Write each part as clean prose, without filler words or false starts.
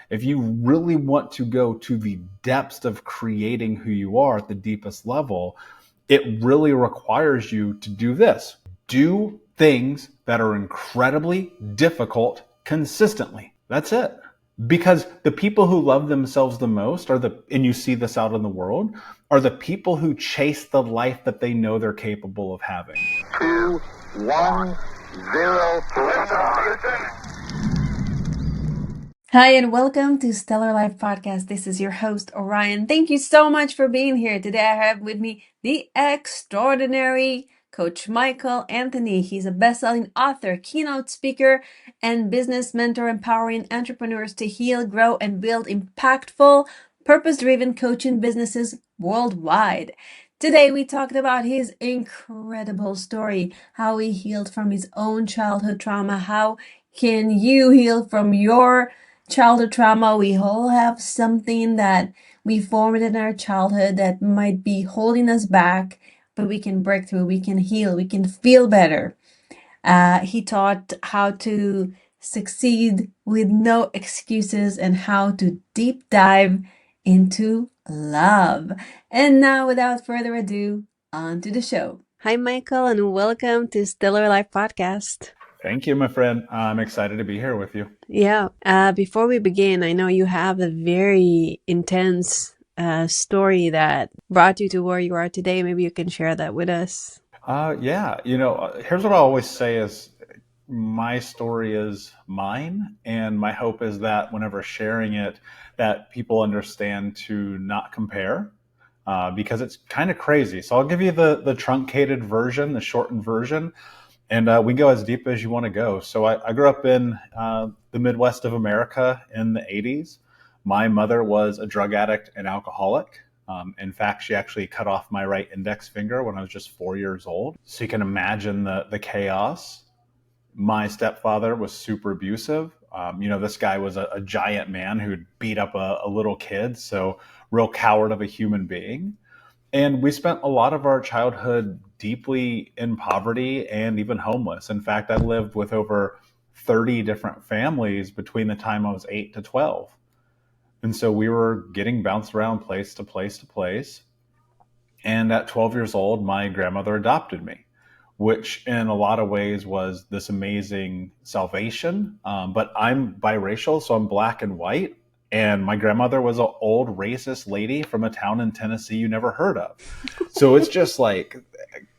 If you really want to go to the depths of creating who you are at the deepest level, it really requires you to do this. Do things that are incredibly difficult consistently. That's it. Because the people who love themselves the most and you see this out in the world, are the people who chase the life that they know they're capable of having. 2, 1, 0. Hi, and welcome to Stellar Life Podcast. This is your host, Orion. Thank you so much for being here. Today I have with me the extraordinary Coach Michael Anthony. He's a best-selling author, keynote speaker, and business mentor, empowering entrepreneurs to heal, grow, and build impactful, purpose-driven coaching businesses worldwide. Today we talked about his incredible story, how he healed from his own childhood trauma. How can you heal from your childhood trauma? We all have something that we formed in our childhood that might be holding us back, but we can break through, we can heal, we can feel better. He taught how to succeed with no excuses and how to deep dive into love. And now, without further ado, on to the show. Hi, Michael, and welcome to Stellar Life Podcast. Thank you, my friend. I'm excited to be here with you. Yeah. Before we begin, I know you have a very intense story that brought you to where you are today. Maybe you can share that with us. Yeah. Here's what I always say is my story is mine. And my hope is that whenever sharing it, that people understand to not compare because it's kind of crazy. So I'll give you the truncated version, the shortened version. And we can go as deep as you want to go. So I grew up in the Midwest of America in the 80s. My mother was a drug addict and alcoholic. In fact, she actually cut off my right index finger when I was just 4 years old. So you can imagine the chaos. My stepfather was super abusive. This guy was a giant man who'd beat up a little kid. So real coward of a human being. And we spent a lot of our childhood deeply in poverty and even homeless. In fact, I lived with over 30 different families between the time I was 8 to 12. And so we were getting bounced around place to place to place. And at 12 years old, my grandmother adopted me, which in a lot of ways was this amazing salvation. But I'm biracial, so I'm black and white. And my grandmother was an old racist lady from a town in Tennessee you never heard of. So it's just like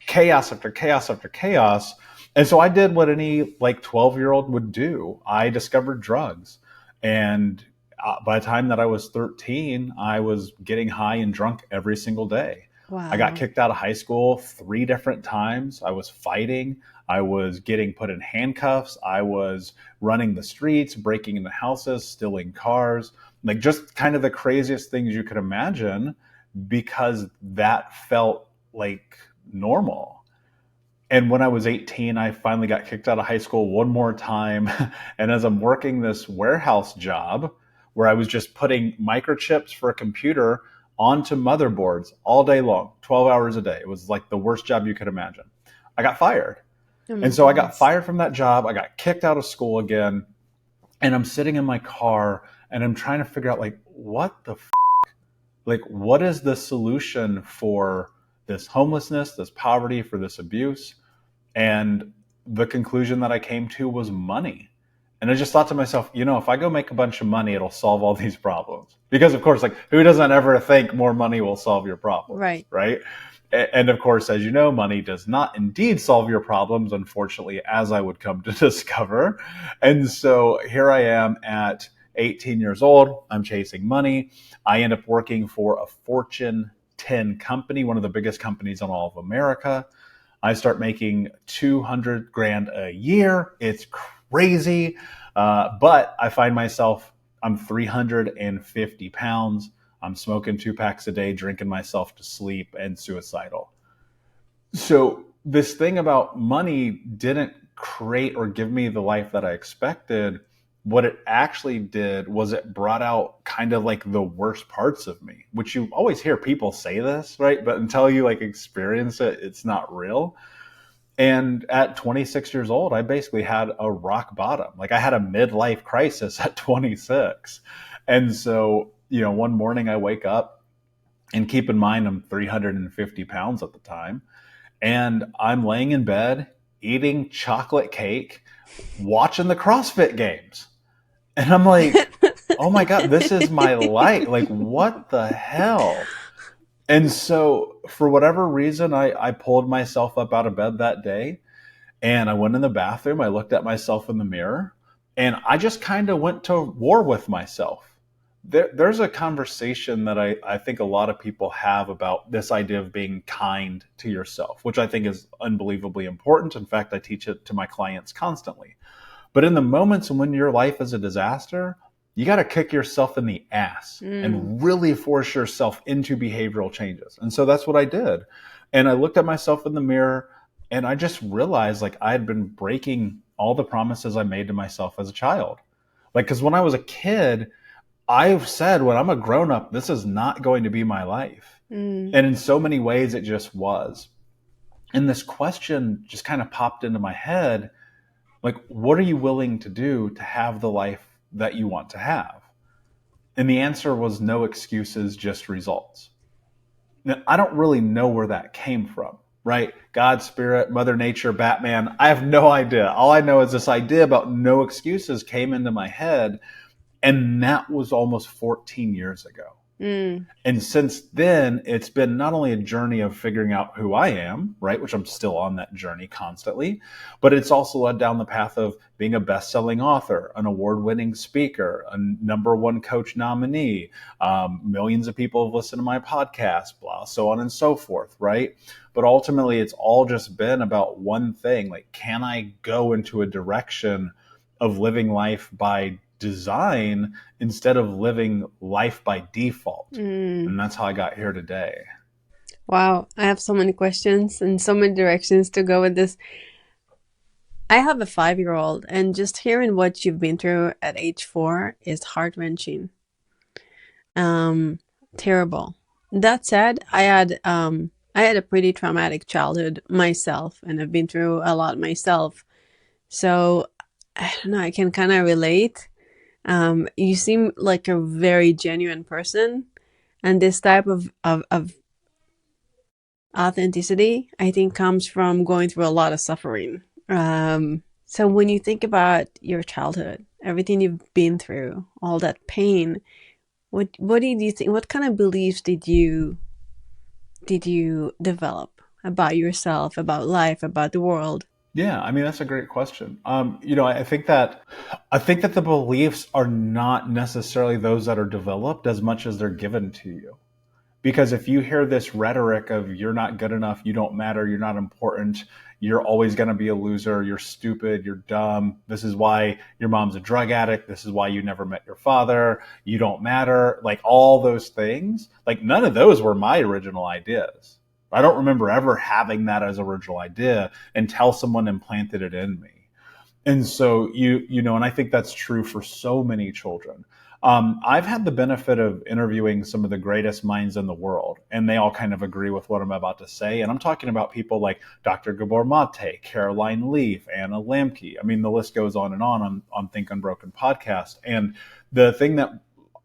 chaos after chaos after chaos. And so I did what any 12-year-old would do. I discovered drugs. And by the time that I was 13, I was getting high and drunk every single day. Wow. I got kicked out of high school 3 different times. I was fighting. I was getting put in handcuffs. I was running the streets, breaking into houses, stealing cars, just kind of the craziest things you could imagine, because that felt like normal. And when I was 18, I finally got kicked out of high school one more time. And as I'm working this warehouse job where I was just putting microchips for a computer onto motherboards all day long, 12 hours a day. It was like the worst job you could imagine. I got fired. And so I got fired from that job. I got kicked out of school again. And I'm sitting in my car and I'm trying to figure out what the what is the solution for this homelessness, this poverty, for this abuse? And the conclusion that I came to was money. And I just thought to myself, if I go make a bunch of money, it'll solve all these problems. Because of course, who doesn't ever think more money will solve your problems? Right? And of course, as you know, money does not indeed solve your problems, unfortunately, as I would come to discover. And so here I am at 18 years old. I'm chasing money. I end up working for a Fortune 10 company, one of the biggest companies in all of America. I start making $200,000 a year. It's crazy. But I find myself, I'm 350 pounds. I'm smoking 2 packs a day, drinking myself to sleep, and suicidal. So this thing about money didn't create or give me the life that I expected. What it actually did was it brought out kind of the worst parts of me, which you always hear people say this, right? But until you experience it, it's not real. And at 26 years old, I basically had a rock bottom. I had a midlife crisis at 26. And so, one morning I wake up, and keep in mind, I'm 350 pounds at the time. And I'm laying in bed, eating chocolate cake, watching the CrossFit games. And I'm like, oh my God, this is my life. Like, what the hell? And so, for whatever reason, I pulled myself up out of bed that day, and I went in the bathroom. I looked at myself in the mirror, and I just kind of went to war with myself. There's a conversation that I think a lot of people have about this idea of being kind to yourself, which I think is unbelievably important. In fact, I teach it to my clients constantly. But in the moments when your life is a disaster, you got to kick yourself in the ass and really force yourself into behavioral changes. And so that's what I did. And I looked at myself in the mirror, and I just realized, like, I had been breaking all the promises I made to myself as a child. Like, because when I was a kid, I've said, when I'm a grown up, this is not going to be my life. And in so many ways, it just was. And this question just kind of popped into my head. Like, what are you willing to do to have the life that you want to have? And the answer was no excuses, just results. Now, I don't really know where that came from, right? God, Spirit, Mother Nature, Batman. I have no idea. All I know is this idea about no excuses came into my head. And that was almost 14 years ago. And since then, it's been not only a journey of figuring out who I am, right, which I'm still on that journey constantly, but it's also led down the path of being a best-selling author, an award-winning speaker, a #1 coach nominee. Millions of people have listened to my podcast, blah, so on and so forth, right? But ultimately, it's all just been about one thing. Like, can I go into a direction of living life by design instead of living life by default? And that's how I got here today. Wow, I have so many questions and so many directions to go with this. I have a 5-year-old, and just hearing what you've been through at age 4 is heart-wrenching. Terrible. That said, I had a pretty traumatic childhood myself, and I've been through a lot myself. So I don't know, I can kind of relate. You seem like a very genuine person, and this type of authenticity, I think, comes from going through a lot of suffering. So when you think about your childhood, everything you've been through, all that pain, what did you think? What kind of beliefs did you develop about yourself, about life, about the world? Yeah, I mean, that's a great question. I think that the beliefs are not necessarily those that are developed as much as they're given to you. Because if you hear this rhetoric of you're not good enough, you don't matter, you're not important, you're always going to be a loser, you're stupid, you're dumb, this is why your mom's a drug addict, this is why you never met your father, you don't matter, like all those things, like none of those were my original ideas. I don't remember ever having that as original idea until someone implanted it in me. And so and I think that's true for so many children. I've had the benefit of interviewing some of the greatest minds in the world, and they all kind of agree with what I'm about to say. And I'm talking about people like Dr. Gabor Mate, Caroline Leaf, Anna Lamke. I mean, the list goes on and on Think Unbroken podcast. And the thing that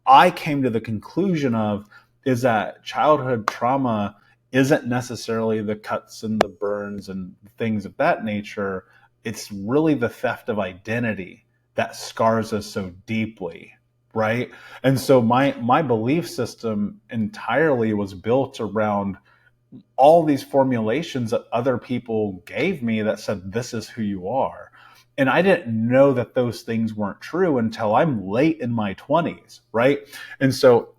I came to the conclusion of is that childhood trauma isn't necessarily the cuts and the burns and things of that nature. It's really the theft of identity that scars us so deeply, right? And so my belief system entirely was built around all these formulations that other people gave me that said, this is who you are. And I didn't know that those things weren't true until I'm late in my 20s, right? And so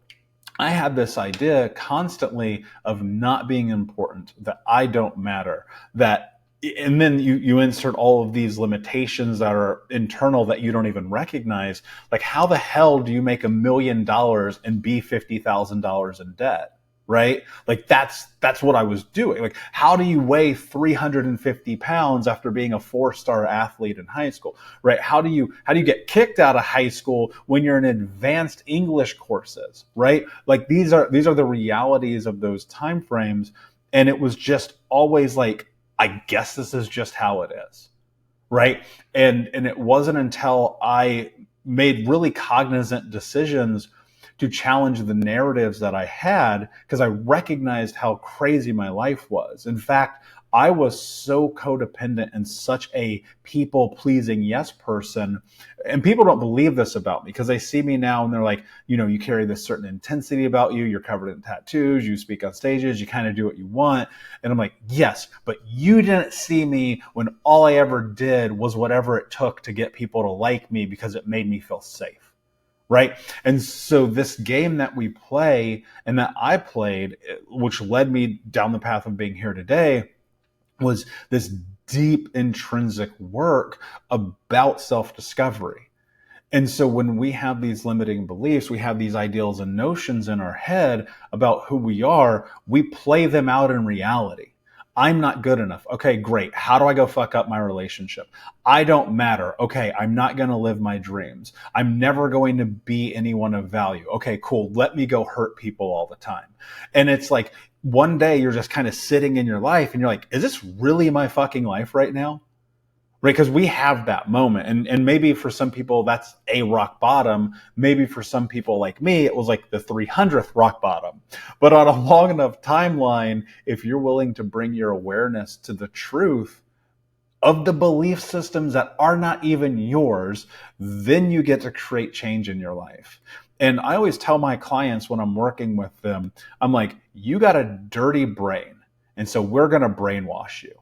I had this idea constantly of not being important, that I don't matter, and then you insert all of these limitations that are internal that you don't even recognize. Like, how the hell do you make $1 million and be $50,000 in debt? Right? Like that's what I was doing. Like, how do you weigh 350 pounds after being a 4-star athlete in high school? Right? How do you get kicked out of high school when you're in advanced English courses? Right? Like these are the realities of those time frames. And it was just always like, I guess this is just how it is. Right? And it wasn't until I made really cognizant decisions to challenge the narratives that I had, because I recognized how crazy my life was. In fact, I was so codependent and such a people-pleasing yes person. And people don't believe this about me because they see me now and they're like, you carry this certain intensity about you. You're covered in tattoos. You speak on stages. You kind of do what you want. And I'm like, yes, but you didn't see me when all I ever did was whatever it took to get people to like me because it made me feel safe. Right. And so this game that we play and that I played, which led me down the path of being here today, was this deep intrinsic work about self-discovery. And so when we have these limiting beliefs, we have these ideals and notions in our head about who we are, we play them out in reality. I'm not good enough. Okay, great. How do I go fuck up my relationship? I don't matter. Okay, I'm not going to live my dreams. I'm never going to be anyone of value. Okay, cool. Let me go hurt people all the time. And it's like one day you're just kind of sitting in your life and you're like, is this really my fucking life right now? Right? Because we have that moment. And maybe for some people, that's a rock bottom. Maybe for some people like me, it was like the 300th rock bottom. But on a long enough timeline, if you're willing to bring your awareness to the truth of the belief systems that are not even yours, then you get to create change in your life. And I always tell my clients when I'm working with them, I'm like, you got a dirty brain. And so we're going to brainwash you,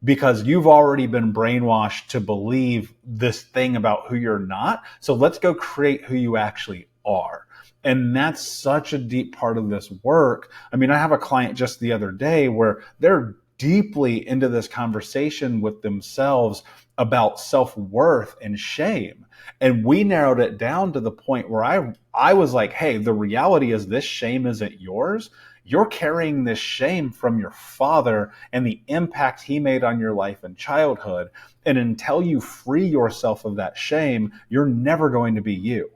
because you've already been brainwashed to believe this thing about who you're not. So let's go create who you actually are. And that's such a deep part of this work. I mean, I have a client just the other day where they're deeply into this conversation with themselves about self-worth and shame. And we narrowed it down to the point where I was like, hey, the reality is this shame isn't yours. You're carrying this shame from your father and the impact he made on your life in childhood. And until you free yourself of that shame, you're never going to be you.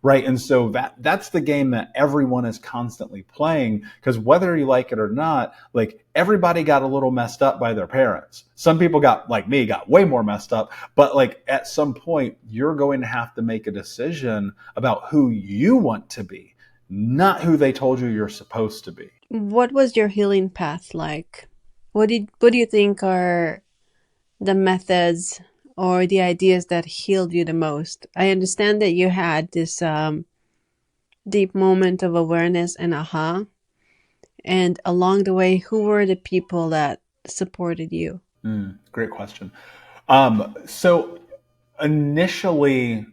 Right. And so that's the game that everyone is constantly playing, because whether you like it or not, like everybody got a little messed up by their parents. Some people got, like me, got way more messed up. But like at some point, you're going to have to make a decision about who you want to be, not who they told you you're supposed to be. What was your healing path like? What do you think are the methods or the ideas that healed you the most? I understand that you had this deep moment of awareness and aha. And along the way, who were the people that supported you? Great question. So initially,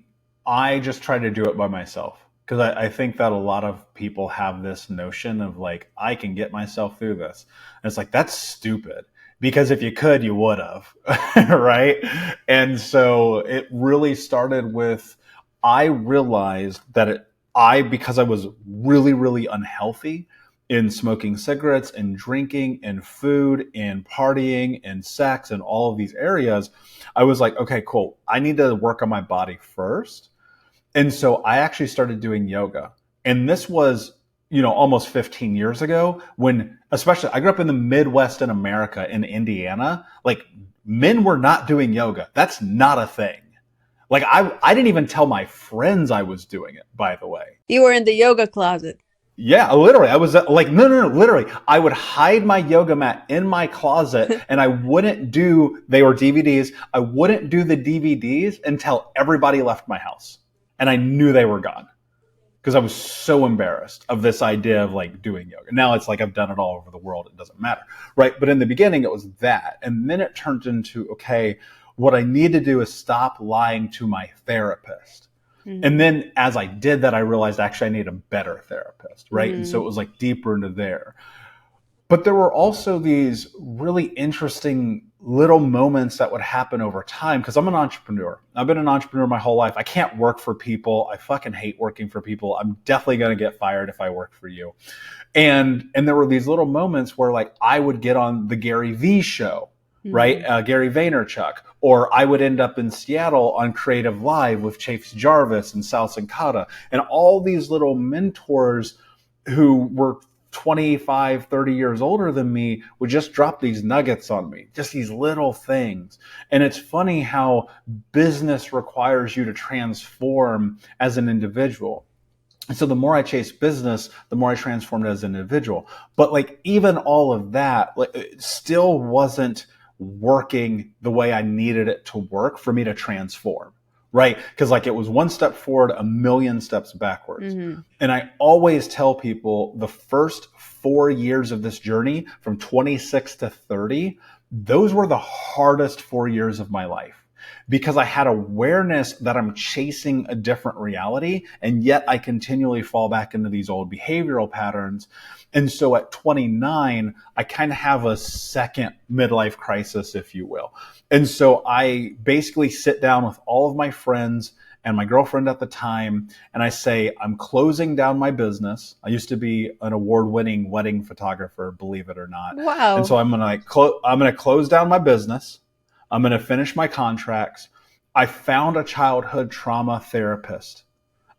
I just tried to do it by myself, because I think that a lot of people have this notion of like, I can get myself through this. And it's like, that's stupid. Because if you could, you would have, right? And so it really started with, I realized that because I was really, really unhealthy in smoking cigarettes and drinking and food and partying and sex and all of these areas, I was like, okay, cool. I need to work on my body first. And so I actually started doing yoga. And this was, almost 15 years ago, when, especially, I grew up in the Midwest in America, in Indiana. Like, men were not doing yoga. That's not a thing. Like, I didn't even tell my friends I was doing it, by the way. You were in the yoga closet. Yeah, literally. I was like, no, literally. I would hide my yoga mat in my closet and I wouldn't they were DVDs. I wouldn't do the DVDs until everybody left my house. And I knew they were gone, because I was so embarrassed of this idea of like doing yoga. Now it's like I've done it all over the world. It doesn't matter, right? But in the beginning, it was that. And then it turned into, okay, what I need to do is stop lying to my therapist. Mm-hmm. And then as I did that, I realized actually I need a better therapist, right? Mm-hmm. And so it was like deeper into there. But there were also these really interesting little moments that would happen over time, because I'm an entrepreneur. I've been an entrepreneur my whole life. I can't work for people. I fucking hate working for people. I'm definitely going to get fired if I work for you. And there were these little moments where like I would get on the Gary V show, right? Gary Vaynerchuk, or I would end up in Seattle on Creative Live with Chase Jarvis and Sal Sincata, and all these little mentors who were 25, 30 years older than me would just drop these nuggets on me, just these little things. And it's funny how business requires you to transform as an individual. And so the more I chased business, the more I transformed as an individual. But like even all of that, like, it still wasn't working the way I needed it to work for me to transform. Right. Because like it was one step forward, a million steps backwards. Mm-hmm. And I always tell people the first 4 years of this journey from 26 to 30, those were the hardest 4 years of my life. Because I had awareness that I'm chasing a different reality, and yet I continually fall back into these old behavioral patterns. And so at 29, I kind of have a second midlife crisis, if you will. And so I basically sit down with all of my friends and my girlfriend at the time, and I say, I'm closing down my business. I used to be an award-winning wedding photographer, believe it or not. Wow. And so I'm going to close down my business. I'm going to finish my contracts. I found a childhood trauma therapist.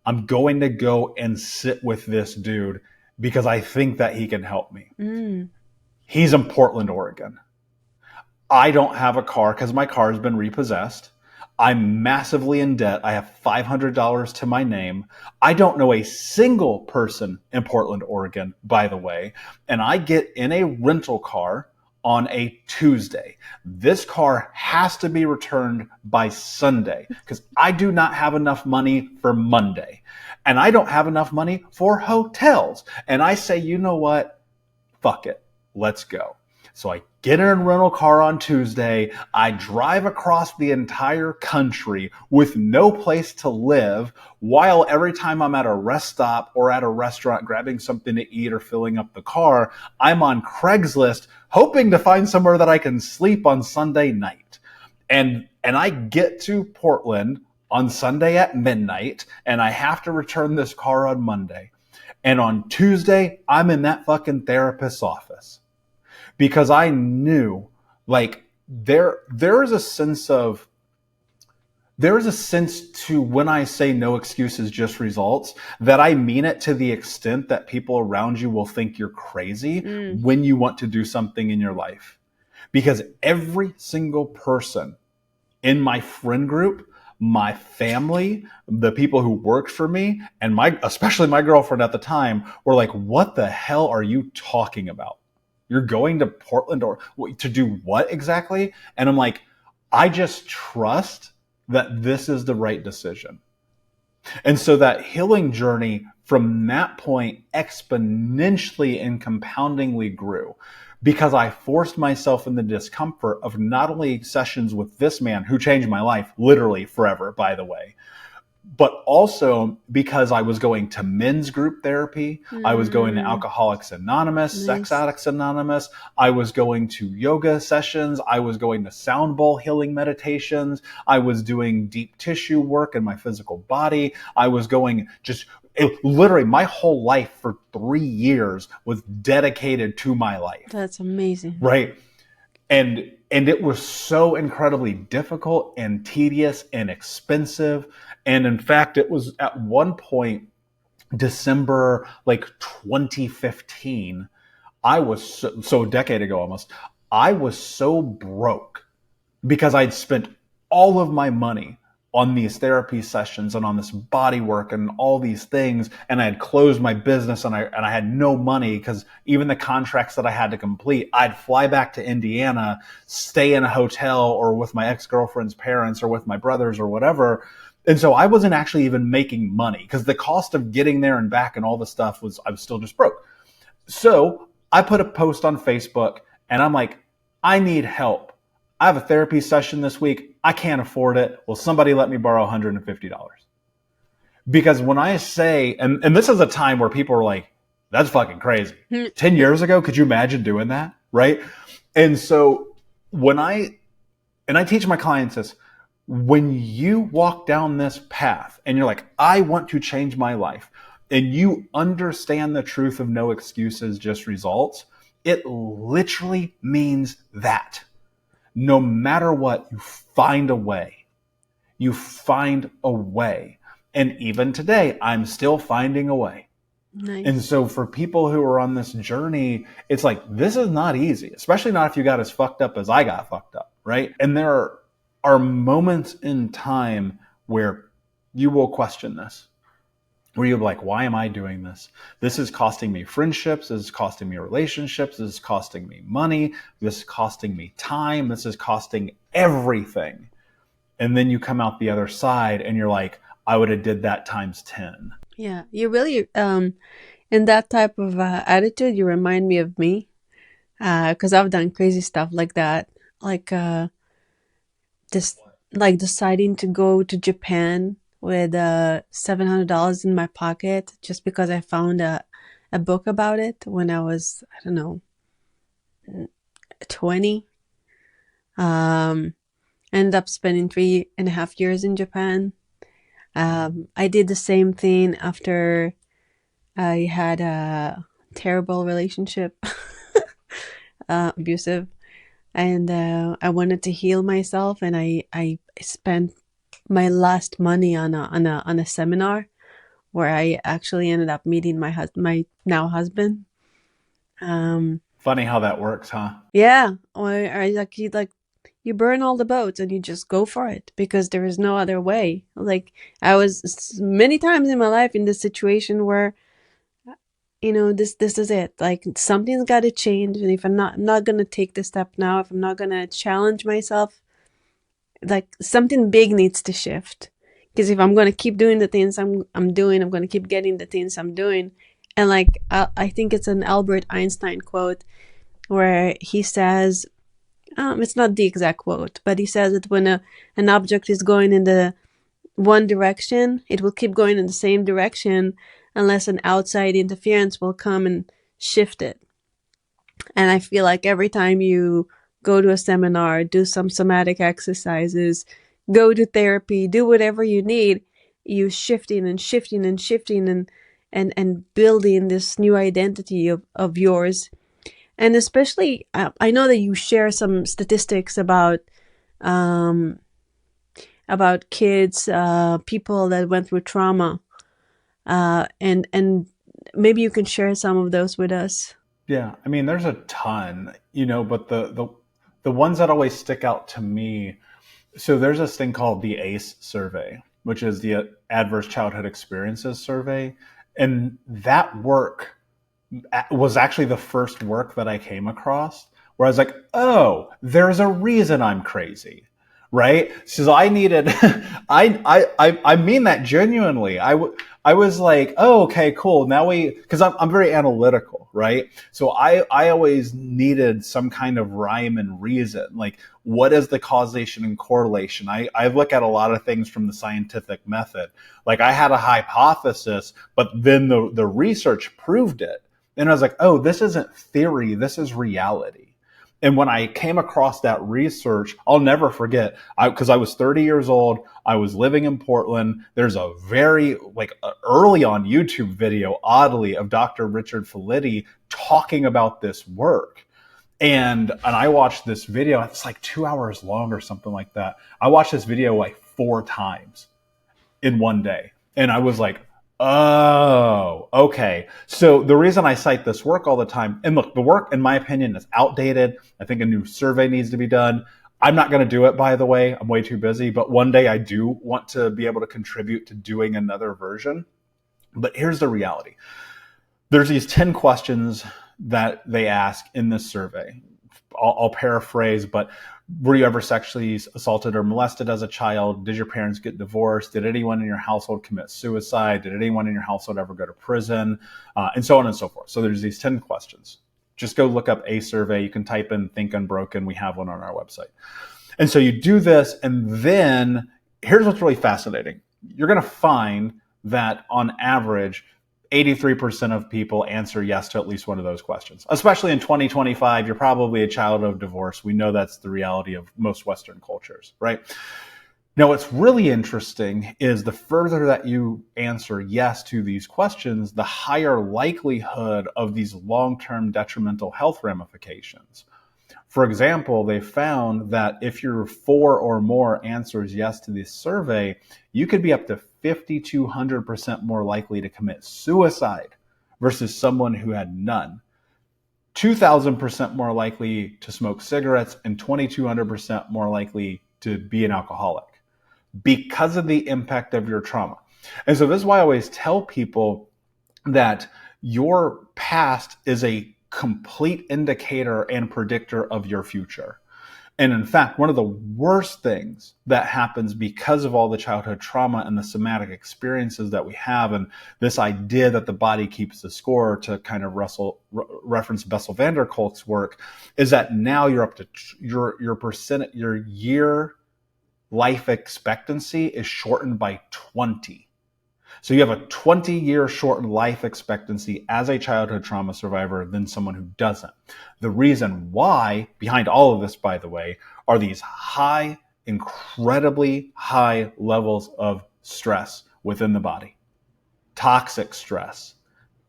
I'm going to go and sit with this dude because I think that he can help me. Mm. He's in Portland, Oregon. I don't have a car because my car has been repossessed. I'm massively in debt. I have $500 to my name. I don't know a single person in Portland, Oregon, by the way. And I get in a rental car on a Tuesday. This car has to be returned by Sunday because I do not have enough money for Monday. And I don't have enough money for hotels. And I say, you know what? Fuck it. Let's go. So I get in a rental car on Tuesday. I drive across the entire country with no place to live, while every time I'm at a rest stop or at a restaurant grabbing something to eat or filling up the car, I'm on Craigslist hoping to find somewhere that I can sleep on Sunday night. And I get to Portland on Sunday at midnight, and I have to return this car on Monday. And on Tuesday, I'm in that fucking therapist's office. Because I knew, like, there is a sense to when I say no excuses, just results, that I mean it to the extent that people around you will think you're crazy when you want to do something in your life. Because every single person in my friend group, my family, the people who worked for me, and especially my girlfriend at the time, were like, what the hell are you talking about? You're going to Portland or to do what exactly? And I'm like, I just trust that this is the right decision. And so that healing journey from that point exponentially and compoundingly grew because I forced myself in the discomfort of not only sessions with this man who changed my life literally forever, by the way, but also because I was going to men's group therapy. I was going to Alcoholics Anonymous, Sex Addicts Anonymous. I was going to yoga sessions. I was going to sound bowl healing meditations. I was doing deep tissue work in my physical body. I was going literally my whole life for 3 years was dedicated to my life. That's amazing. Right. And it was so incredibly difficult and tedious and expensive. And in fact, it was at one point, December, 2015, I was so a decade ago almost, I was so broke because I'd spent all of my money on these therapy sessions and on this body work and all these things. And I had closed my business and I had no money because even the contracts that I had to complete, I'd fly back to Indiana, stay in a hotel or with my ex-girlfriend's parents or with my brothers or whatever. And so I wasn't actually even making money because the cost of getting there and back and all the stuff I was still just broke. So I put a post on Facebook and I'm like, I need help. I have a therapy session this week. I can't afford it. Will somebody let me borrow $150? Because when I say, and this is a time where people are like, that's fucking crazy. 10 years ago, could you imagine doing that? Right. And so I teach my clients this, when you walk down this path and you're like, I want to change my life, and you understand the truth of no excuses, just results, it literally means that. No matter what, you find a way. You find a way. And even today, I'm still finding a way. Nice. And so for people who are on this journey, it's like, this is not easy, especially not if you got as fucked up as I got fucked up, right? And there are moments in time where you will question this, where you're like, why am I doing this? This is costing me friendships. This is costing me relationships. This is costing me money. This is costing me time. This is costing everything. And then you come out the other side and you're like, I would have did that times 10. Yeah, you really, in that type of attitude, you remind me of me, because I've done crazy stuff like that, like just like deciding to go to Japan with $700 in my pocket just because I found a book about it when I was, I don't know, 20. Ended up spending 3.5 years in Japan. I did the same thing after I had a terrible relationship, abusive, and I wanted to heal myself, and I spent my last money on a seminar where I actually ended up meeting my now husband. Funny how that works, huh? Yeah, or you burn all the boats and you just go for it because there is no other way. Like I was many times in my life in this situation where, this is it. Like something's got to change, and if I'm not gonna take this step now, if I'm not gonna challenge myself, like something big needs to shift. Because if I'm gonna keep doing the things I'm doing, I'm gonna keep getting the things I'm doing. And like I think it's an Albert Einstein quote where he says, it's not the exact quote, but he says that when an object is going in the one direction, it will keep going in the same direction unless an outside interference will come and shift it. And I feel like every time you go to a seminar, do some somatic exercises, go to therapy, do whatever you need, you shifting and shifting and shifting and building this new identity of yours. And especially, I know that you share some statistics about kids, people that went through trauma, and maybe you can share some of those with us. Yeah, I mean, there's a ton, but the ones that always stick out to me. So there's this thing called the ACE survey, which is the Adverse Childhood Experiences survey, and that work was actually the first work that I came across where I was like, oh, there's a reason I'm crazy, right? So I needed, I mean that genuinely. I was like, oh, okay, cool. Now because I'm very analytical, right? So I always needed some kind of rhyme and reason. Like, what is the causation and correlation? I look at a lot of things from the scientific method. Like I had a hypothesis, but then the research proved it. And I was like, oh, this isn't theory, this is reality. And when I came across that research, I'll never forget, because I was 30 years old, I was living in Portland. There's a very early on YouTube video, oddly, of Dr. Richard Felitti talking about this work. And I watched this video, it's like 2 hours long or something like that. I watched this video like 4 times in one day. And I was like, oh, okay. So the reason I cite this work all the time, and look, the work, in my opinion, is outdated. I think a new survey needs to be done. I'm not going to do it, by the way. I'm way too busy. But one day I do want to be able to contribute to doing another version. But here's the reality. There's these 10 questions that they ask in this survey. I'll paraphrase, but were you ever sexually assaulted or molested as a child? Did your parents get divorced? Did anyone in your household commit suicide? Did anyone in your household ever go to prison? And so on and so forth. So there's these 10 questions. Just go look up a survey. You can type in Think Unbroken. We have one on our website. And so you do this, and then here's what's really fascinating. You're going to find that on average, 83% of people answer yes to at least one of those questions. Especially in 2025, you're probably a child of divorce. We know that's the reality of most Western cultures, right? Now, what's really interesting is the further that you answer yes to these questions, the higher likelihood of these long-term detrimental health ramifications. For example, they found that if you're 4 or more answers yes to this survey, you could be up to 5,200% more likely to commit suicide versus someone who had none. 2,000% more likely to smoke cigarettes and 2,200% more likely to be an alcoholic because of the impact of your trauma. And so this is why I always tell people that your past is a complete indicator and predictor of your future. And in fact, one of the worst things that happens because of all the childhood trauma and the somatic experiences that we have, and this idea that the body keeps the score, to kind of reference Bessel van der Kolk's work, is that now you're up to your year life expectancy is shortened by 20. So you have a 20-year shortened life expectancy as a childhood trauma survivor than someone who doesn't. The reason why, behind all of this, by the way, are these high, incredibly high levels of stress within the body. Toxic stress.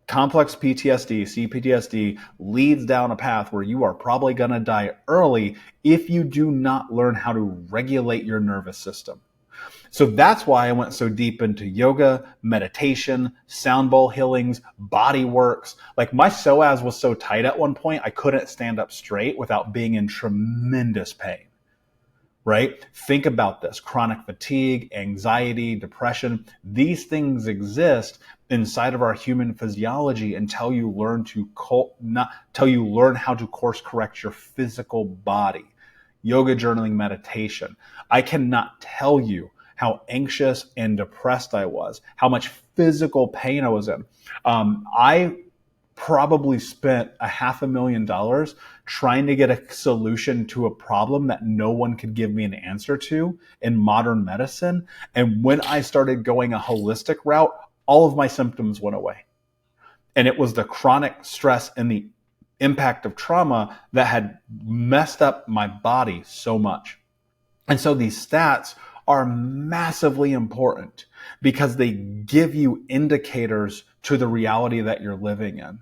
Complex PTSD, CPTSD leads down a path where you are probably going to die early if you do not learn how to regulate your nervous system. So that's why I went so deep into yoga, meditation, sound bowl healings, body works. Like my psoas was so tight at one point, I couldn't stand up straight without being in tremendous pain, right? Think about this: chronic fatigue, anxiety, depression. These things exist inside of our human physiology until you learn how to course correct your physical body. Yoga, journaling, meditation. I cannot tell you how anxious and depressed I was, how much physical pain I was in. I probably spent $500,000 trying to get a solution to a problem that no one could give me an answer to in modern medicine. And when I started going a holistic route, all of my symptoms went away. And it was the chronic stress and the impact of trauma that had messed up my body so much. And so these stats are massively important because they give you indicators to the reality that you're living in,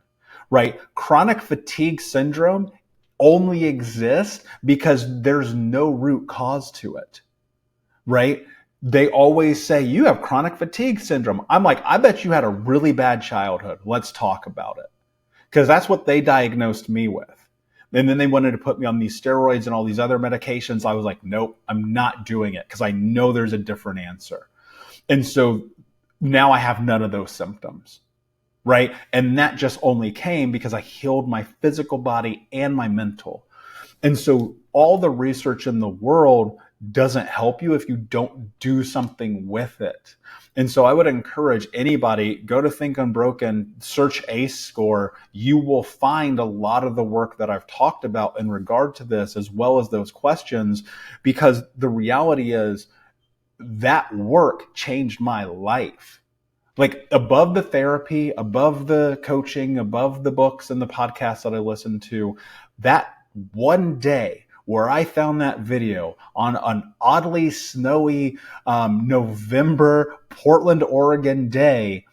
right? Chronic fatigue syndrome only exists because there's no root cause to it, right? They always say, you have chronic fatigue syndrome. I'm like, I bet you had a really bad childhood. Let's talk about it. Because that's what they diagnosed me with. And then they wanted to put me on these steroids and all these other medications. I was like, nope, I'm not doing it because I know there's a different answer. And so now I have none of those symptoms, right? And that just only came because I healed my physical body and my mental. And so all the research in the world doesn't help you if you don't do something with it. And so I would encourage anybody, go to Think Unbroken, search ACE score. You will find a lot of the work that I've talked about in regard to this, as well as those questions, because the reality is that work changed my life. Like above the therapy, above the coaching, above the books and the podcasts that I listened to, that one day where I found that video on an oddly snowy November Portland, Oregon day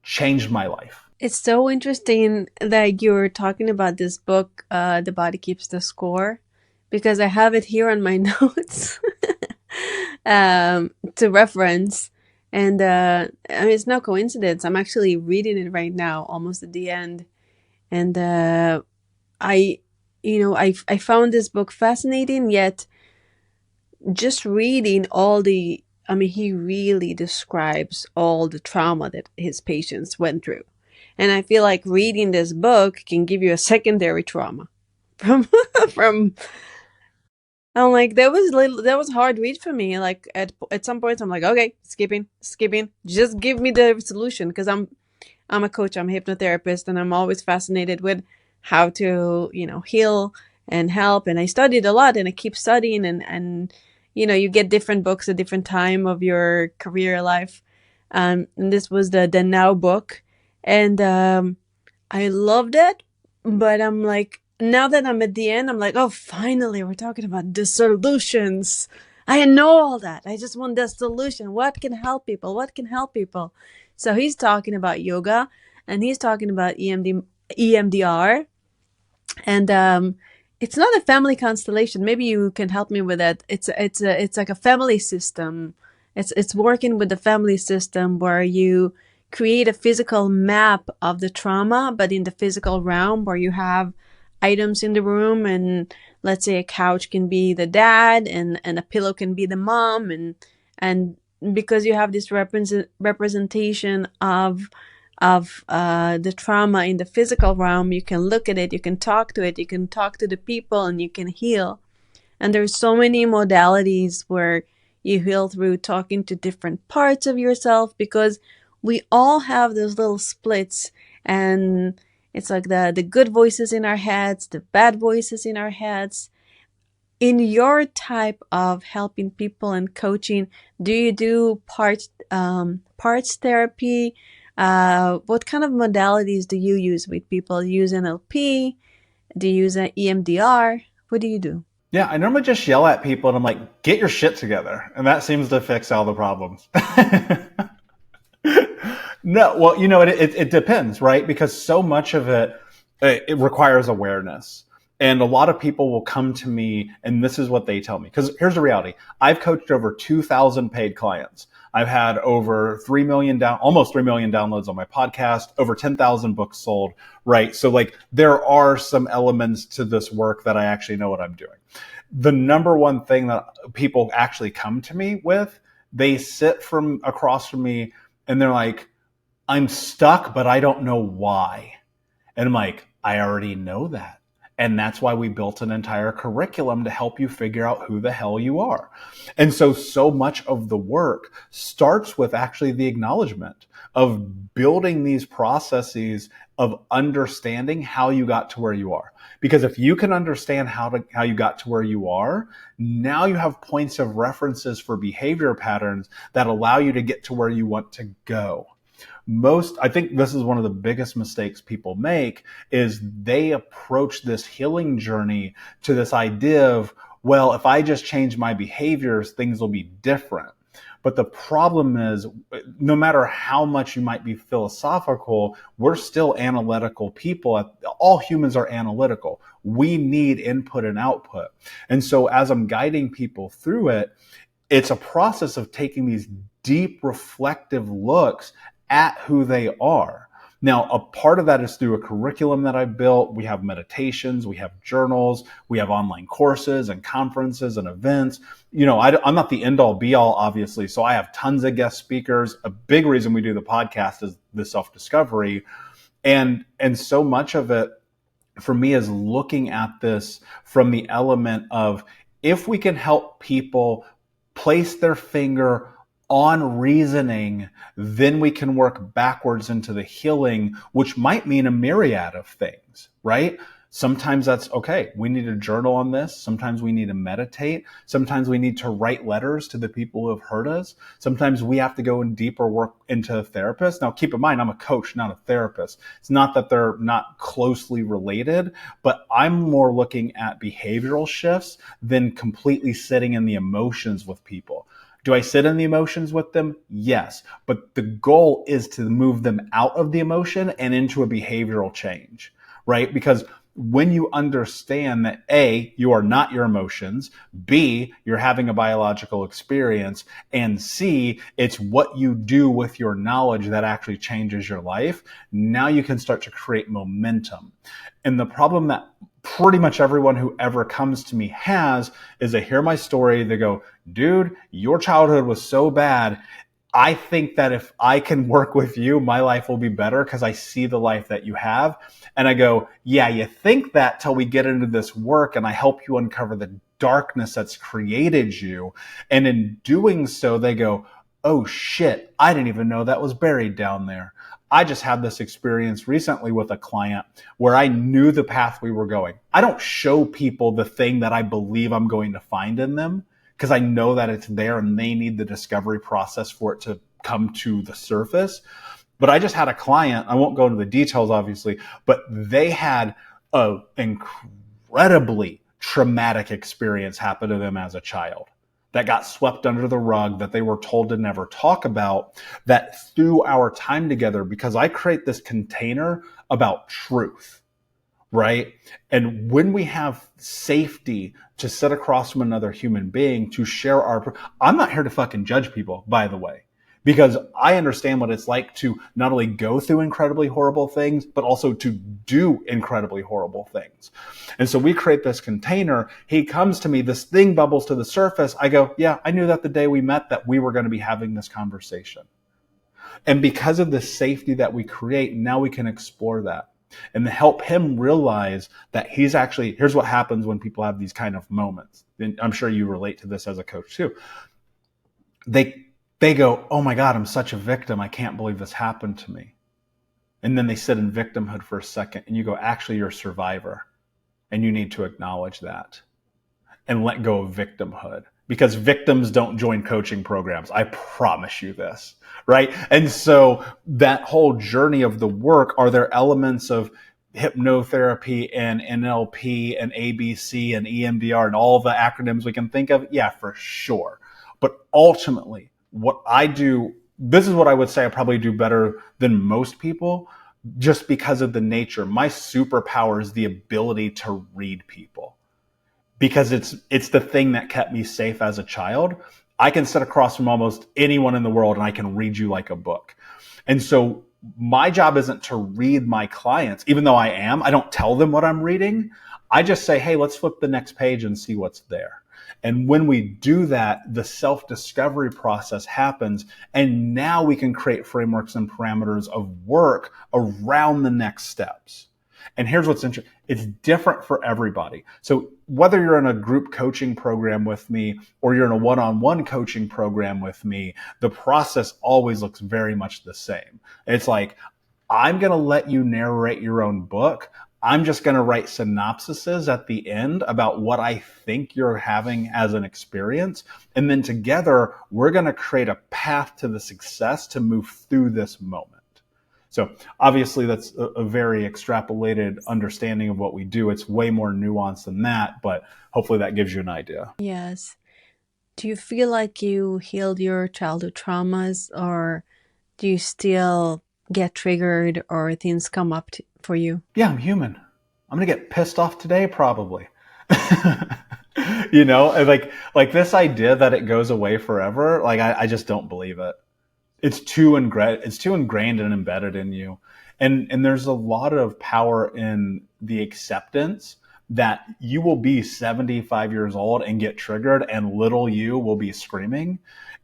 changed my life. It's so interesting that you're talking about this book, The Body Keeps the Score, because I have it here on my notes to reference. And I mean, it's no coincidence. I'm actually reading it right now, almost at the end. And I found this book fascinating, yet just reading he really describes all the trauma that his patients went through. And I feel like reading this book can give you a secondary trauma from I'm like, that was hard read for me. Like at some points I'm like, okay, skipping, just give me the solution. Cause I'm a coach, I'm a hypnotherapist, and I'm always fascinated with how to, heal and help. And I studied a lot, and I keep studying, and you get different books at different time of your career life. And this was the Now book, and I loved it. But I'm like, now that I'm at the end, I'm like, oh, finally, we're talking about the solutions. I know all that. I just want the solution. What can help people? So he's talking about yoga, and he's talking about EMDR. And it's not a family constellation. Maybe you can help me with that. It's like a family system. It's working with the family system where you create a physical map of the trauma, but in the physical realm, where you have items in the room, and let's say a couch can be the dad, and a pillow can be the mom, and because you have this representation of the trauma in the physical realm, you can look at it, you can talk to it, you can talk to the people, and you can heal. And there's so many modalities where you heal through talking to different parts of yourself, because we all have those little splits, and it's like the good voices in our heads, the bad voices in our heads. In your type of helping people and coaching, do you do parts therapy? What kind of modalities do you use with people? Do you use NLP? Do you use an EMDR? What do you do? Yeah, I normally just yell at people and I'm like, get your shit together. And that seems to fix all the problems. No, well, it depends, right? Because so much of it requires awareness. And a lot of people will come to me and this is what they tell me. Because here's the reality. I've coached over 2,000 paid clients. I've had over almost 3 million downloads on my podcast, over 10,000 books sold, right? So like there are some elements to this work that I actually know what I'm doing. The number one thing that people actually come to me with, they sit from across from me and they're like, I'm stuck, but I don't know why. And I'm like, I already know that. And that's why we built an entire curriculum to help you figure out who the hell you are. And so much of the work starts with actually the acknowledgement of building these processes of understanding how you got to where you are. Because if you can understand how you got to where you are, now you have points of references for behavior patterns that allow you to get to where you want to go. I think this is one of the biggest mistakes people make is they approach this healing journey to this idea of, well, if I just change my behaviors, things will be different. But the problem is, no matter how much you might be philosophical, we're still analytical people. All humans are analytical. We need input and output. And so as I'm guiding people through it, it's a process of taking these deep reflective looks at who they are. Now, a part of that is through a curriculum that I built. We have meditations, we have journals, we have online courses and conferences and events. I'm not the end all be all, obviously. So I have tons of guest speakers. A big reason we do the podcast is the self-discovery. And so much of it for me is looking at this from the element of, if we can help people place their finger on reasoning, then we can work backwards into the healing, which might mean a myriad of things, right? Sometimes that's okay. We need to journal on this. Sometimes we need to meditate. Sometimes we need to write letters to the people who have hurt us. Sometimes we have to go in deeper work into a therapist. Now, keep in mind, I'm a coach, not a therapist. It's not that they're not closely related, but I'm more looking at behavioral shifts than completely sitting in the emotions with people. Do I sit in the emotions with them? Yes. But the goal is to move them out of the emotion and into a behavioral change, right? Because when you understand that A, you are not your emotions, B, you're having a biological experience, and C, it's what you do with your knowledge that actually changes your life, now you can start to create momentum. And the problem that pretty much everyone who ever comes to me has is they hear my story, they go, dude, your childhood was so bad. I think that if I can work with you, my life will be better because I see the life that you have. And I go, yeah, you think that till we get into this work and I help you uncover the darkness that's created you. And in doing so, they go, oh shit, I didn't even know that was buried down there. I just had this experience recently with a client where I knew the path we were going. I don't show people the thing that I believe I'm going to find in them because I know that it's there and they need the discovery process for it to come to the surface. But I just had a client, I won't go into the details obviously, but they had an incredibly traumatic experience happen to them as a child that got swept under the rug, that they were told to never talk about, that through our time together, because I create this container about truth, right? And when we have safety to sit across from another human being, to share I'm not here to fucking judge people, by the way, because I understand what it's like to not only go through incredibly horrible things, but also to do incredibly horrible things. And so we create this container. He comes to me, this thing bubbles to the surface. I go, yeah, I knew that the day we met that we were going to be having this conversation. And because of the safety that we create, now we can explore that and help him realize that he's actually, here's what happens when people have these kind of moments. And I'm sure you relate to this as a coach too. They go, oh my God, I'm such a victim. I can't believe this happened to me. And then they sit in victimhood for a second and you go, actually, you're a survivor. And you need to acknowledge that and let go of victimhood, because victims don't join coaching programs. I promise you this, right? And so that whole journey of the work, are there elements of hypnotherapy and NLP and ABC and EMDR and all the acronyms we can think of? Yeah, for sure. But ultimately, what I do, this is what I would say I probably do better than most people, just because of the nature. My superpower is the ability to read people, because it's the thing that kept me safe as a child. I can sit across from almost anyone in the world and I can read you like a book. And so my job isn't to read my clients, even though I don't tell them what I'm reading. I just say, hey, let's flip the next page and see what's there. And when we do that, the self-discovery process happens. And now we can create frameworks and parameters of work around the next steps. And here's what's interesting. It's different for everybody. So whether you're in a group coaching program with me or you're in a one-on-one coaching program with me, the process always looks very much the same. It's like, I'm going to let you narrate your own book. I'm just going to write synopsises at the end about what I think you're having as an experience. And then together, we're going to create a path to the success to move through this moment. So obviously that's a very extrapolated understanding of what we do. It's way more nuanced than that, but hopefully that gives you an idea. Yes. Do you feel like you healed your childhood traumas, or do you still get triggered or things come up for you? Yeah, I'm human. I'm going to get pissed off today, probably. You know, like this idea that it goes away forever, like I just don't believe it. It's too ingrained and embedded in you. And there's a lot of power in the acceptance that you will be 75 years old and get triggered and little you will be screaming.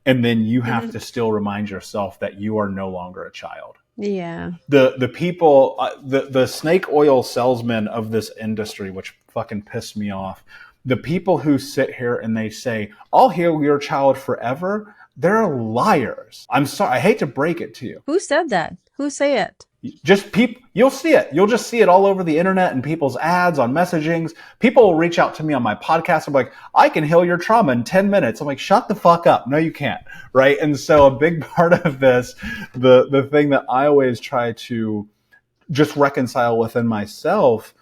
And then you have to still remind yourself that you are no longer a child. Yeah. The people, the snake oil salesmen of this industry, which fucking pissed me off, the people who sit here and they say, I'll heal your child forever, they're liars. I'm sorry. I hate to break it to you. Who said that? Who say it? Just people, you'll see it. You'll just see it all over the internet and people's ads on messagings. People will reach out to me on my podcast. I'm like, I can heal your trauma in 10 minutes. I'm like, shut the fuck up. No, you can't. Right. And so a big part of this, the thing that I always try to just reconcile within myself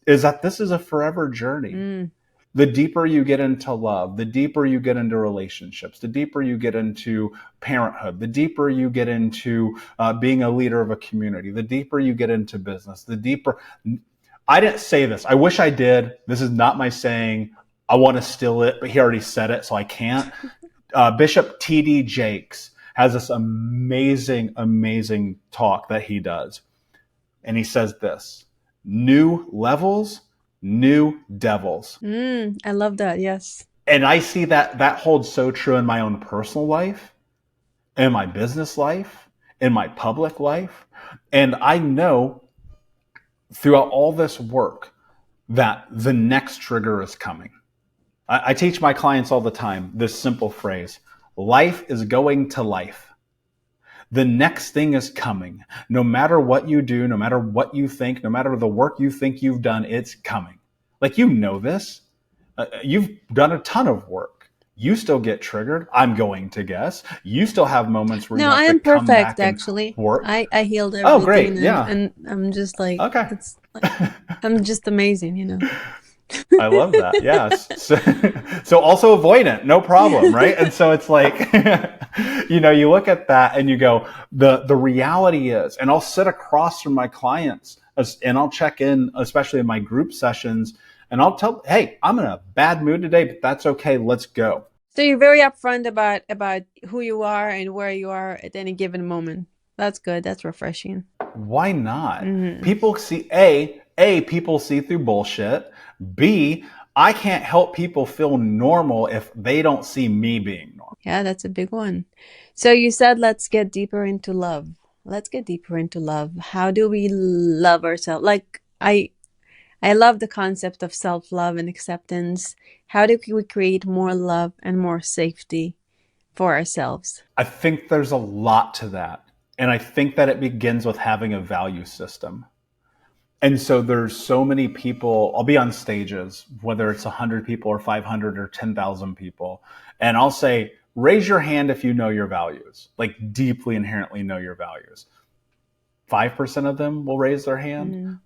is that this is a forever journey. The deeper you get into love, the deeper you get into relationships, the deeper you get into parenthood, the deeper you get into being a leader of a community, the deeper you get into business, the deeper. I didn't say this. I wish I did. This is not my saying. I want to steal it, but he already said it, so I can't. Bishop T.D. Jakes has this amazing, amazing talk that he does. And he says this: new levels, new devils. I love that. Yes. And I see that holds so true in my own personal life, in my business life, in my public life. And I know throughout all this work that the next trigger is coming. I teach my clients all the time this simple phrase: life is going to life. The next thing is coming. No matter what you do, no matter what you think, no matter the work you think you've done, it's coming. Like, you know this. You've done a ton of work. You still get triggered, I'm going to guess. You still have moments where you have I to am come perfect, back actually. and work. I healed everything. Oh, great. Yeah. And I'm just like, okay. I'm just amazing, you know. I love that. Yes. So also avoidant, no problem, right? And so it's like, you know, you look at that and you go, the reality is, and I'll sit across from my clients and I'll check in, especially in my group sessions, and I'll tell, hey, I'm in a bad mood today, but that's okay. Let's go. So you're very upfront about who you are and where you are at any given moment. That's good. That's refreshing. Why not? Mm-hmm. People see people see through bullshit. B, I can't help people feel normal if they don't see me being normal. Yeah, that's a big one. So you said let's get deeper into love. Let's get deeper into love. How do we love ourselves? Like I love the concept of self-love and acceptance. How do we create more love and more safety for ourselves? I think there's a lot to that. And I think that it begins with having a value system. And so there's so many people, I'll be on stages, whether it's 100 people or 500 or 10,000 people. And I'll say, raise your hand if you know your values, like deeply inherently know your values. 5% of them will raise their hand,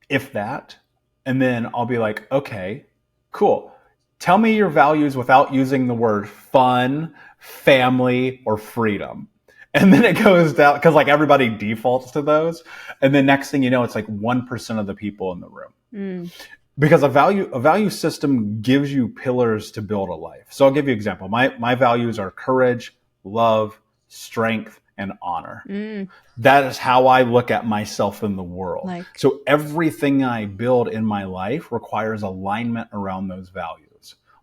if that. And then I'll be like, okay, cool. Tell me your values without using the word fun, family, or freedom. And then it goes down because like everybody defaults to those. And then next thing you know, it's like 1% of the people in the room. Because a value system gives you pillars to build a life. So I'll give you an example. My values are courage, love, strength, and honor. That is how I look at myself in the world. So everything I build in my life requires alignment around those values.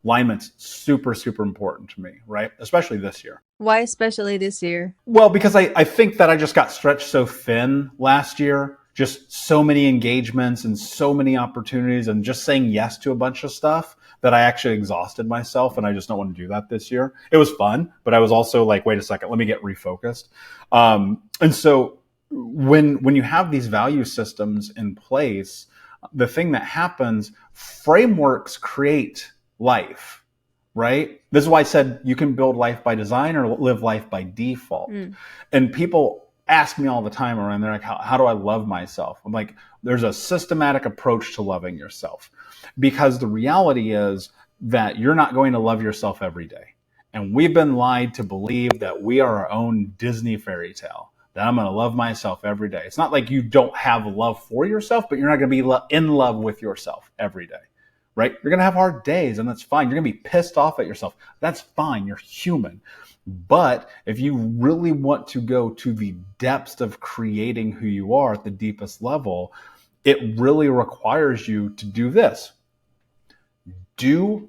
Alignment's super, super important to me, right? Especially this year. Why especially this year? Well, because I think that I just got stretched so thin last year. Just so many engagements and so many opportunities and just saying yes to a bunch of stuff that I actually exhausted myself, and I just don't want to do that this year. It was fun, but I was also like, wait a second, let me get refocused. And so when you have these value systems in place, the thing that happens, frameworks create life, right? This is why I said you can build life by design or live life by default. And people ask me all the time around, they're like, how do I love myself? I'm like, there's a systematic approach to loving yourself, because the reality is that you're not going to love yourself every day. And we've been lied to believe that we are our own Disney fairy tale, that I'm going to love myself every day. It's not like you don't have love for yourself, but you're not going to be in love with yourself every day, right? You're going to have hard days, and that's fine. You're going to be pissed off at yourself. That's fine. You're human. But if you really want to go to the depths of creating who you are at the deepest level, it really requires you to do this. Do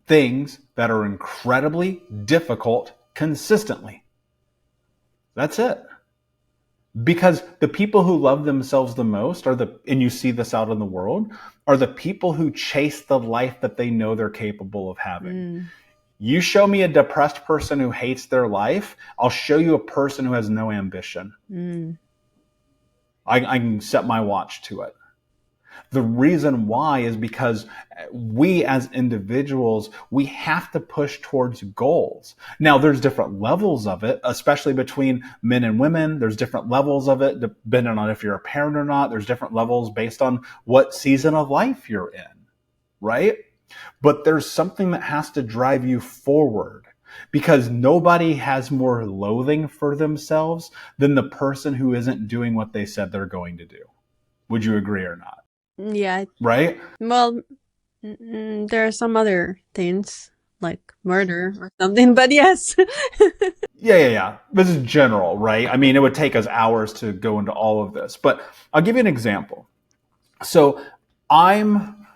things that are incredibly difficult consistently. That's it. Because the people who love themselves the most and you see this out in the world, are the people who chase the life that they know they're capable of having. You show me a depressed person who hates their life, I'll show you a person who has no ambition. I can set my watch to it. The reason why is because we as individuals, we have to push towards goals. Now, there's different levels of it, especially between men and women. There's different levels of it depending on if you're a parent or not. There's different levels based on what season of life you're in, right? But there's something that has to drive you forward, because nobody has more loathing for themselves than the person who isn't doing what they said they're going to do. Would you agree or not? Yeah. Right? Well, there are some other things like murder or something, but yes. Yeah. This is general, right? I mean, it would take us hours to go into all of this, but I'll give you an example. So I'm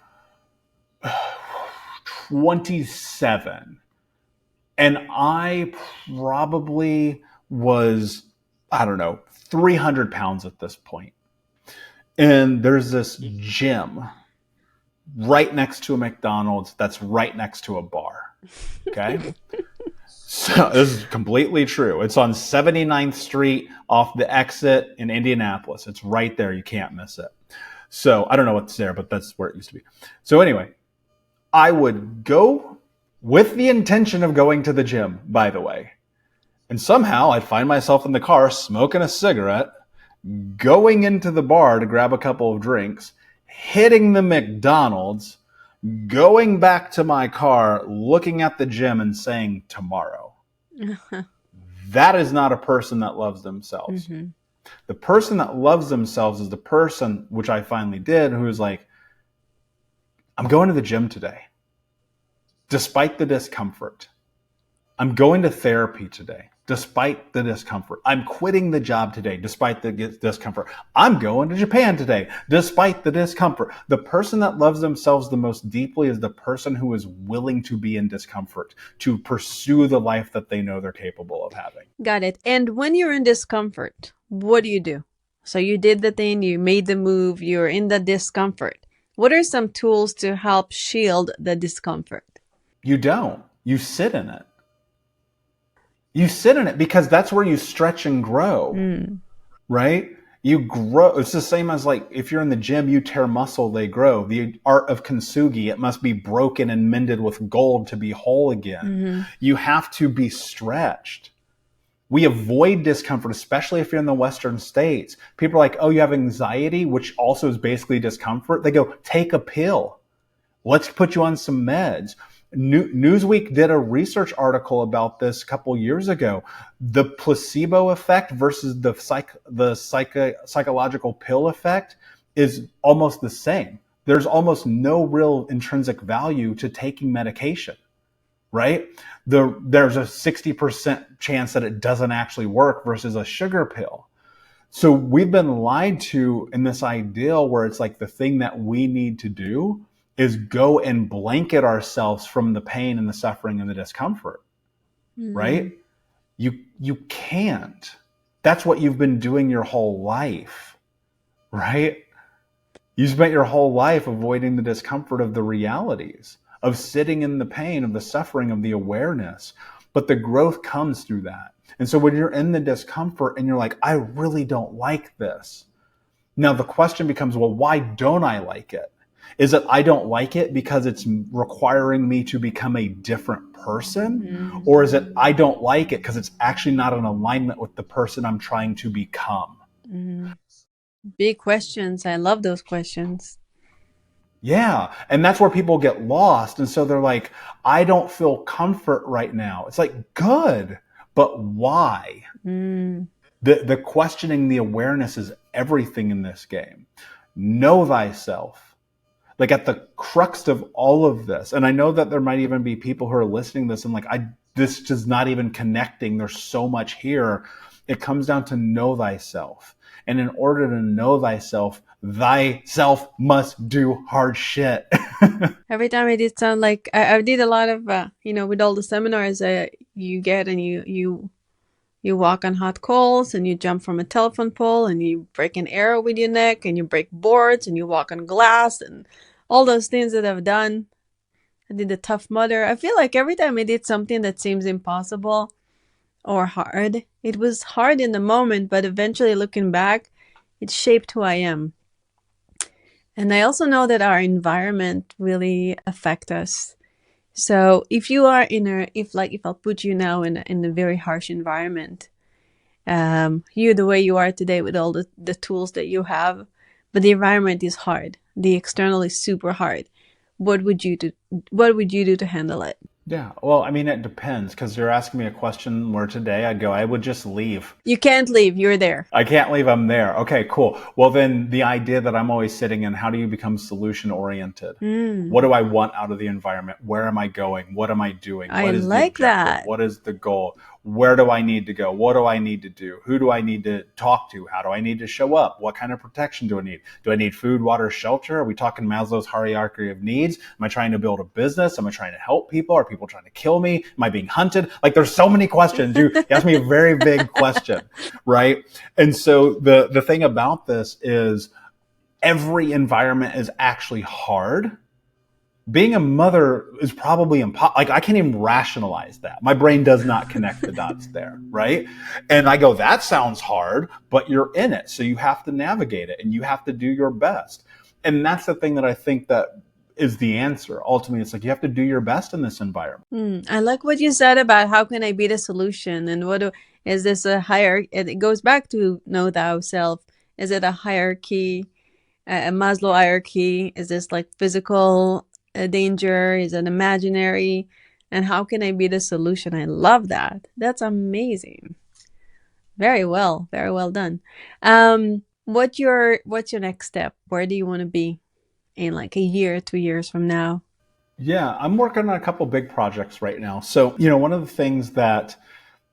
27 and I probably was, 300 pounds at this point. And there's this gym right next to a McDonald's that's right next to a bar. Okay? So this is completely true. It's on 79th Street off the exit in Indianapolis. It's right there. You can't miss it. So I don't know what's there, but that's where it used to be. So anyway, I would go with the intention of going to the gym, by the way. And somehow I'd find myself in the car smoking a cigarette, going into the bar to grab a couple of drinks, hitting the McDonald's, going back to my car, looking at the gym and saying, tomorrow. That is not a person that loves themselves. The person that loves themselves is the person, which I finally did, who is like, I'm going to the gym today. despite the discomfort. I'm going to therapy today, despite the discomfort. I'm quitting the job today, despite the discomfort. I'm going to Japan today, despite the discomfort. The person that loves themselves the most deeply is the person who is willing to be in discomfort, to pursue the life that they know they're capable of having. Got it. And when you're in discomfort, what do you do? So you did the thing, you made the move, you're in the discomfort. What are some tools to help shield the discomfort? You don't. You sit in it. You sit in it because that's where you stretch and grow, right? You grow. It's the same as like if you're in the gym, you tear muscle, they grow. The art of kintsugi, it must be broken and mended with gold to be whole again. You have to be stretched. We avoid discomfort, especially if you're in the Western states. People are like, oh, you have anxiety, which also is basically discomfort. They go, take a pill. Let's put you on some meds. Newsweek did a research article about this a couple years ago. The placebo effect versus the psychological pill effect is almost the same. There's almost no real intrinsic value to taking medication, right? There's a 60% chance that it doesn't actually work versus a sugar pill. So we've been lied to in this ideal where it's like the thing that we need to do is go and blanket ourselves from the pain and the suffering and the discomfort, right? You can't. That's what you've been doing your whole life, right? You spent your whole life avoiding the discomfort of the realities, of sitting in the pain, of the suffering, of the awareness. But the growth comes through that. And so when you're in the discomfort and you're like, I really don't like this. Now the question becomes, well, why don't I like it? Is it I don't like it because it's requiring me to become a different person? Or is it I don't like it because it's actually not in alignment with the person I'm trying to become? Big questions. I love those questions. Yeah. And that's where people get lost. And so they're like, I don't feel comfort right now. It's like, good, but why? The questioning, the awareness is everything in this game. Know thyself. Like at the crux of all of this. And I know that there might even be people who are listening to this and like, this is not even connecting. There's so much here. It comes down to know thyself. And in order to know thyself must do hard shit. Every time it did sound like I did a lot of, with all the seminars you get and you walk on hot coals and you jump from a telephone pole and you break an arrow with your neck and you break boards and you walk on glass and all those things that I've done. I did the Tough Mudder. I feel like every time I did something that seems impossible or hard, it was hard in the moment, but eventually looking back, it shaped who I am. And I also know that our environment really affects us. So if you are if I'll put you now in a very harsh environment, you the way you are today with all the tools that you have, but the environment is hard. The external is super hard. What would you do? What would you do to handle it? Yeah. Well, I mean, it depends because you're asking me a question where today I'd go, I would just leave. You can't leave. You're there. I can't leave. I'm there. Okay, cool. Well, then the idea that I'm always sitting in, how do you become solution oriented? What do I want out of the environment? Where am I going? What am I doing? What is like the objective? What is the goal? Where do I need to go? What do I need to do? Who do I need to talk to? How do I need to show up? What kind of protection do I need? Do I need food, water, shelter? Are we talking Maslow's hierarchy of needs? Am I trying to build a business? Am I trying to help people? Are people trying to kill me? Am I being hunted? Like there's so many questions. You asked me a very big question, right? And so the thing about this is every environment is actually hard. Being a mother is probably impossible. Like I can't even rationalize that. My brain does not connect the dots there, right? And I go, that sounds hard, but you're in it. So you have to navigate it and you have to do your best. And that's the thing that I think that is the answer. Ultimately, it's like you have to do your best in this environment. I like what you said about how can I be the solution and is this a hierarchy? It goes back to know thyself. Is it a hierarchy, a Maslow hierarchy? Is this like physical danger? Is it imaginary? And how can I be the solution? I love that. That's amazing. Very well done. What's your next step? Where do you want to be in like a year, 2 years from now? Yeah, I'm working on a couple big projects right now. So, one of the things that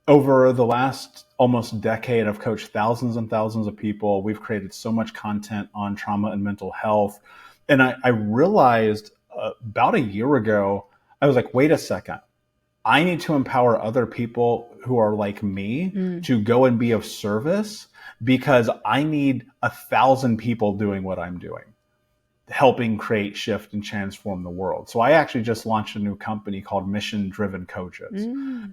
over the last almost decade, I've coached thousands and thousands of people. We've created so much content on trauma and mental health. And I realized about a year ago, I was like, wait a second. I need to empower other people who are like me to go and be of service because I need 1,000 people doing what I'm doing, helping create, shift, and transform the world. So I actually just launched a new company called Mission Driven Coaches.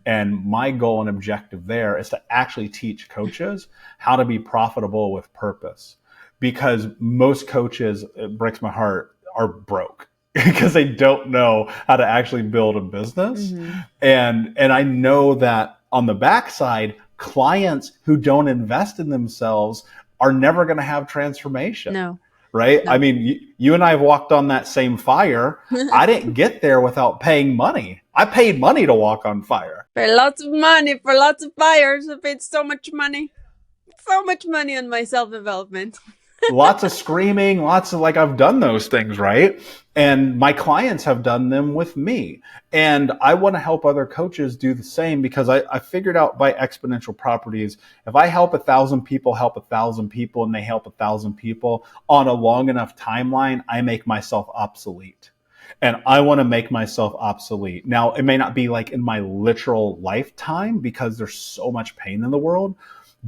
And my goal and objective there is to actually teach coaches how to be profitable with purpose. Because most coaches, it breaks my heart, are broke because they don't know how to actually build a business. And I know that on the backside, clients who don't invest in themselves are never going to have transformation. No. Right? No. I mean, you and I have walked on that same fire. I didn't get there without paying money. I paid money to walk on fire. For lots of money, for lots of fires. I paid so much money on my self-development. Lots of screaming, lots of I've done those things, right? And my clients have done them with me. And I want to help other coaches do the same because I figured out by exponential properties, if I help 1,000 people help 1,000 people and they help 1,000 people on a long enough timeline, I make myself obsolete. And I want to make myself obsolete. Now, it may not be in my literal lifetime because there's so much pain in the world.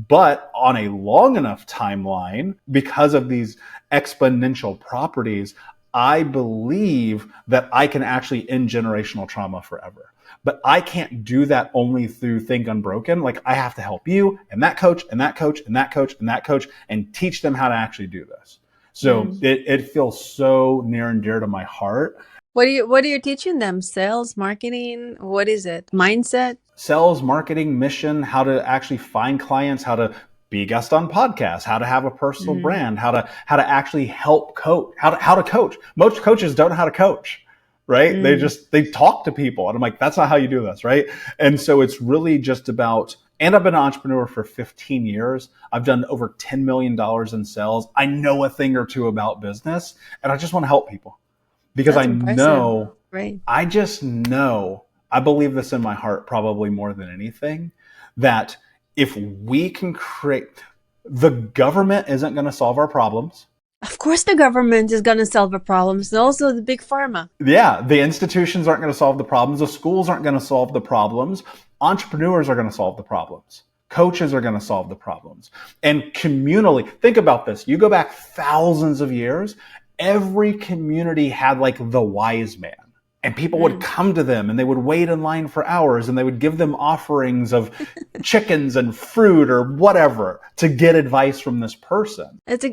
But on a long enough timeline, because of these exponential properties, I believe that I can actually end generational trauma forever. But I can't do that only through Think Unbroken. I have to help you and that coach and that coach and that coach and that coach and teach them how to actually do this. So it feels so near and dear to my heart. What are you teaching them? Sales, marketing? What is it? Mindset? Sales, marketing, mission, how to actually find clients, how to be a guest on podcasts, how to have a personal brand, how to actually help coach, how to coach. Most coaches don't know how to coach, right? They talk to people. And I'm like, that's not how you do this, right? And so it's really just about, and I've been an entrepreneur for 15 years. I've done over $10 million in sales. I know a thing or two about business, and I just want to help people. Because that's I impressive. know, right. I just know, I believe this in my heart probably more than anything, that if we can create, the government isn't going to solve our problems. Of course the government is going to solve our problems. And also the big pharma. Yeah, the institutions aren't going to solve the problems. The schools aren't going to solve the problems. Entrepreneurs are going to solve the problems. Coaches are going to solve the problems. And communally, think about this. You go back thousands of years, every community had the wise man, and people would come to them and they would wait in line for hours and they would give them offerings of chickens and fruit or whatever to get advice from this person. It's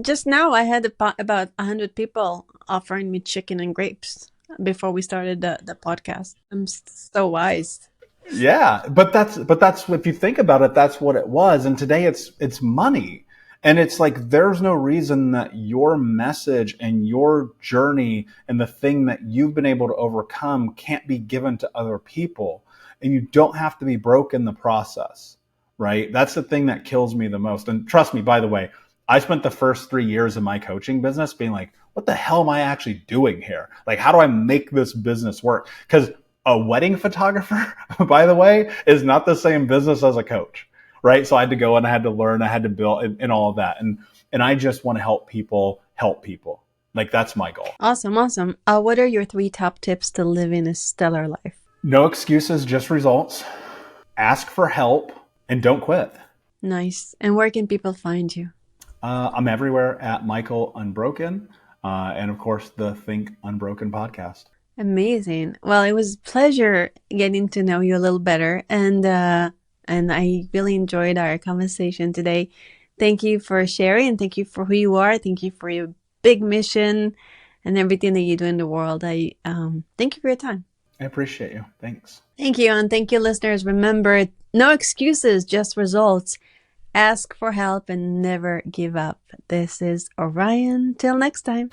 just now I had about 100 people offering me chicken and grapes before we started the podcast. I'm so wise. Yeah, but that's if you think about it, that's what it was. And today it's money. And it's there's no reason that your message and your journey and the thing that you've been able to overcome can't be given to other people. And you don't have to be broke in the process, right? That's the thing that kills me the most. And trust me, by the way, I spent the first 3 years of my coaching business being what the hell am I actually doing here? How do I make this business work? Because a wedding photographer, by the way, is not the same business as a coach. Right. So I had to go and I had to learn, I had to build and all of that. And I just want to help people. That's my goal. Awesome. What are your 3 top tips to living a stellar life? No excuses, just results. Ask for help and don't quit. Nice. And where can people find you? I'm everywhere at Michael Unbroken. And of course, the Think Unbroken podcast. Amazing. Well, it was a pleasure getting to know you a little better. And I really enjoyed our conversation today. Thank you for sharing. Thank you for who you are. Thank you for your big mission and everything that you do in the world. I thank you for your time. I appreciate you. Thanks. Thank you. And thank you, listeners. Remember, no excuses, just results. Ask for help and never give up. This is Orion. Till next time.